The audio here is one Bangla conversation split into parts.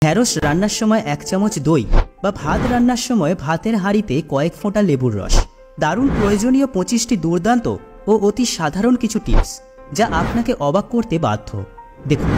ঢ্যাঁড়স রান্নার সময় 1 চামচ দই বা ভাত রান্নার সময় ভাতের হাঁড়িতে কয়েক ফোঁটা লেবুর রস। দারুণ প্রয়োজনীয় 25টি দুর্দান্ত ও অতি সাধারণ কিছু টিপস যা আপনাকে অবাক করতে বাধ্য। দেখুন,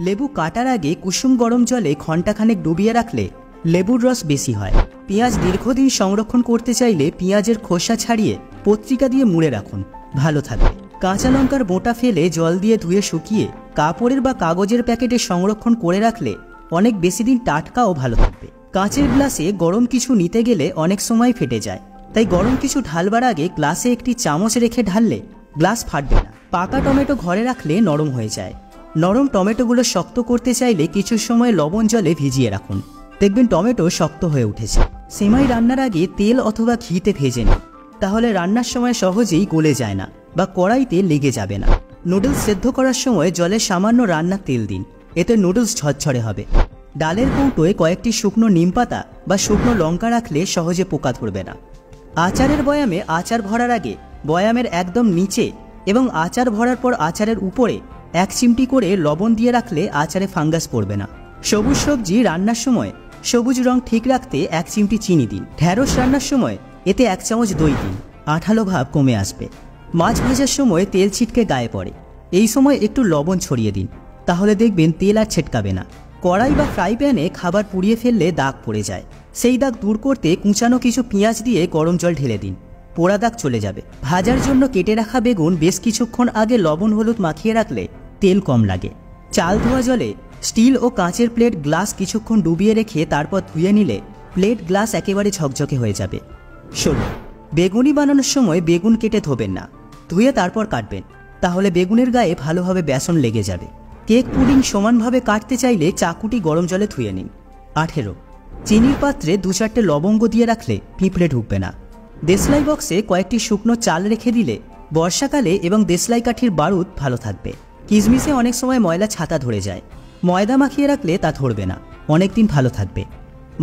লেবু কাটার আগে কুসুম গরম জলে ঘণ্টাখানেক ডুবিয়ে রাখলে লেবুর রস বেশি হয়। পেঁয়াজ দীর্ঘদিন সংরক্ষণ করতে চাইলে পেঁয়াজের খোসা ছাড়িয়ে পত্রিকা দিয়ে মুড়ে রাখুন, ভালো থাকবে। কাঁচা লঙ্কার বোঁটা ফেলে জল দিয়ে ধুয়ে শুকিয়ে কাপড়ের বা কাগজের প্যাকেটে সংরক্ষণ করে রাখলে অনেক বেশি দিন টাটকা ও ভালো থাকবে। কাঁচের গ্লাসে গরম কিছু নিতে গেলে অনেক সময় ফেটে যায়, তাই গরম কিছু ঢালবার আগে গ্লাসে একটি চামচ রেখে ঢাললে গ্লাস ফাটবে না। পাকা টমেটো ঘরে রাখলে নরম হয়ে যায়। নরম টমেটোগুলো শক্ত করতে চাইলে কিছু সময় লবণ জলে ভিজিয়ে রাখুন, দেখবেন টমেটো শক্ত হয়ে উঠেছে। সেমাই রান্নার আগে তেল অথবা ঘিতে ভেজে নিন, তাহলে রান্নার সময় সহজেই গলে যায় না বা কড়াইতে লেগে যাবে না। নুডলস সেদ্ধ করার সময় জলে সামান্য রান্নার তেল দিন, এতে নুডলস ঝরঝরে হবে। ডালের কৌটোয় কয়েকটি শুকনো নিমপাতা বা শুকনো লঙ্কা রাখলে সহজে পোকা ধরবে না। আচারের বয়ামে আচার ভরার আগে বয়ামের একদম নিচে এবং আচার ভরার পর আচারের উপরে 1 চিমটি করে লবণ দিয়ে রাখলে আচারে ফাঙ্গাস পড়বে না। সবুজ সবজি রান্নার সময় সবুজ রং ঠিক রাখতে 1 চিমটি চিনি দিন। ঢ্যাঁড়স রান্নার সময় এতে 1 চামচ দই দিন, আঠালো ভাব কমে আসবে। মাছ ভাজার সময় তেল ছিটকে গায়ে পড়ে, এই সময় একটু লবণ ছড়িয়ে দিন, তাহলে দেখবেন তেল আর ছিটকাবে না। কড়াই বা ফ্রাই প্যানে খাবার পুড়িয়ে ফেললে দাগ পড়ে যায়, সেই দাগ দূর করতে কুচানো কিছু পেঁয়াজ দিয়ে গরম জল ঢেলে দিন, পোড়া দাগ চলে যাবে। ভাজার জন্য কেটে রাখা বেগুন বেশ কিছুক্ষণ আগে লবণ হলুদ মাখিয়ে রাখলে তেল কম লাগে। চাল ধোয়া জলে স্টিল ও কাঁচের প্লেট গ্লাস কিছুক্ষণ ডুবিয়ে রেখে তারপর ধুয়ে নিলে প্লেট গ্লাস একেবারে ঝকঝকে হয়ে যাবে। 16. বেগুনি বানানোর সময় বেগুন কেটে ধোবেন না, ধুয়ে তারপর কাটবেন, তাহলে বেগুনের গায়ে ভালোভাবে বেসন লেগে যাবে। কেক পুডিং সমানভাবে কাটতে চাইলে চাকুটি গরম জলে ধুয়ে নিন। 18. চিনির পাত্রে 2-4টে লবঙ্গ দিয়ে রাখলে পিঁপড়ে ঢুকবে না। দেশলাই বক্সে কয়েকটি শুকনো চাল রেখে দিলে বর্ষাকালে এবং দেশলাই কাঠির বারুদ ভালো থাকবে। কিশমিশে অনেক সময় ময়লা ছাতা ধরে যায়, ময়দা মাখিয়ে রাখলে তা ধরবে না, অনেকদিন ভালো থাকবে।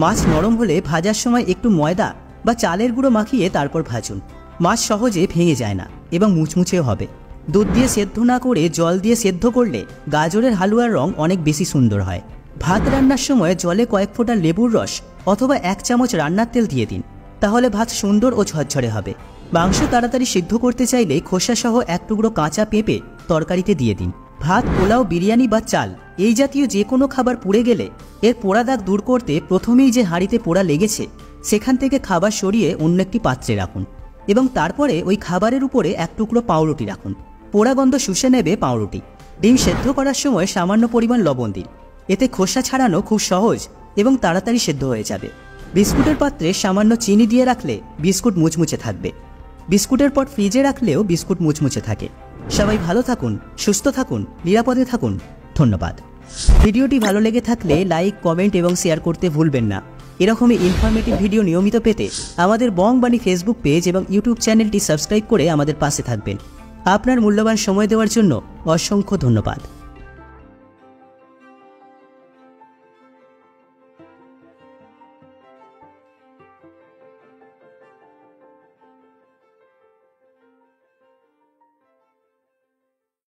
মাছ নরম হলে ভাজার সময় একটু ময়দা বা চালের গুঁড়ো মাখিয়ে তারপর ভাজুন, মাছ সহজে ভেঙে যায় না এবং মুচমুচেও হবে। দুধ দিয়ে সেদ্ধ না করে জল দিয়ে সেদ্ধ করলে গাজরের হালুয়ার রং অনেক বেশি সুন্দর হয়। ভাত রান্নার সময় জলে কয়েক ফোঁটা লেবুর রস অথবা 1 চামচ রান্নার তেল দিয়ে দিন, তাহলে ভাত সুন্দর ও ঝরঝরে হবে। মাংস তাড়াতাড়ি সিদ্ধ করতে চাইলে খোসাসহ 1 টুকরো কাঁচা পেঁপে তরকারিতে দিয়ে দিন। ভাত, পোলাও, বিরিয়ানি বা চাল এই জাতীয় যে কোনো খাবার পুড়ে গেলে এর পোড়া দাগ দূর করতে প্রথমেই যে হাঁড়িতে পোড়া লেগেছে সেখান থেকে খাবার সরিয়ে অন্য একটি পাত্রে রাখুন এবং তারপরে ওই খাবারের উপরে 1 টুকরো পাউরুটি রাখুন, পোড়া গন্ধ শুষে নেবে পাউরুটি। ডিম সেদ্ধ করার সময় সামান্য পরিমাণ লবণ দিন, এতে খোসা ছাড়ানো খুব সহজ এবং তাড়াতাড়ি সেদ্ধ হয়ে যাবে। বিস্কুটের পাত্রে সামান্য চিনি দিয়ে রাখলে বিস্কুট মুচমুচে থাকবে। বিস্কুটের পর ফ্রিজে রাখলেও বিস্কুট মুচমুচে থাকে। সবাই ভালো থাকুন, সুস্থ থাকুন, নিরাপদে থাকুন। ধন্যবাদ। ভিডিওটি ভালো লেগে থাকলে লাইক, কমেন্ট এবং শেয়ার করতে ভুলবেন না। এরকমই ইনফরমেটিভ ভিডিও নিয়মিত পেতে আমাদের বংবাণী ফেসবুক পেজ এবং ইউটিউব চ্যানেলটি সাবস্ক্রাইব করে আমাদের পাশে থাকবেন। আপনার মূল্যবান সময় দেওয়ার জন্য অসংখ্য ধন্যবাদ।